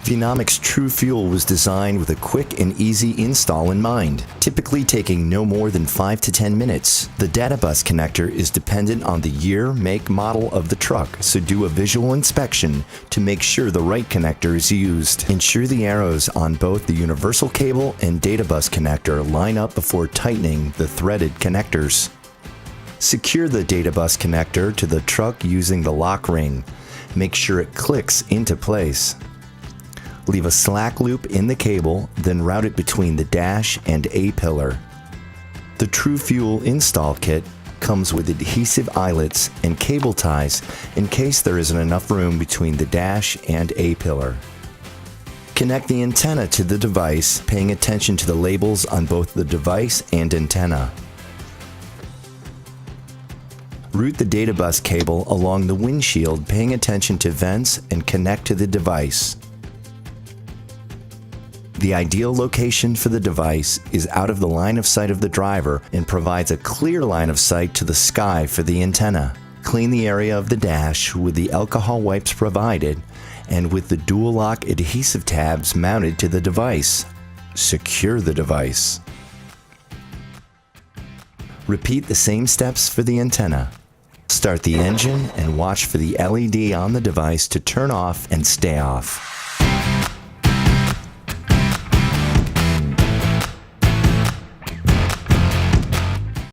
Vnomics True Fuel was designed with a quick and easy install in mind, typically taking no more than 5 to 10 minutes. The data bus connector is dependent on the year, make, model of the truck, so do a visual inspection to make sure the right connector is used. Ensure the arrows on both the universal cable and data bus connector line up before tightening the threaded connectors. Secure the data bus connector to the truck using the lock ring. Make sure it clicks into place. Leave a slack loop in the cable, then route it between the dash and A-pillar. The True Fuel install kit comes with adhesive eyelets and cable ties in case there isn't enough room between the dash and A-pillar. Connect the antenna to the device, paying attention to the labels on both the device and antenna. Route the data bus cable along the windshield, paying attention to vents, and connect to the device. The ideal location for the device is out of the line of sight of the driver and provides a clear line of sight to the sky for the antenna. Clean the area of the dash with the alcohol wipes provided and with the dual lock adhesive tabs mounted to the device. Secure the device. Repeat the same steps for the antenna. Start the engine and watch for the LED on the device to turn off and stay off.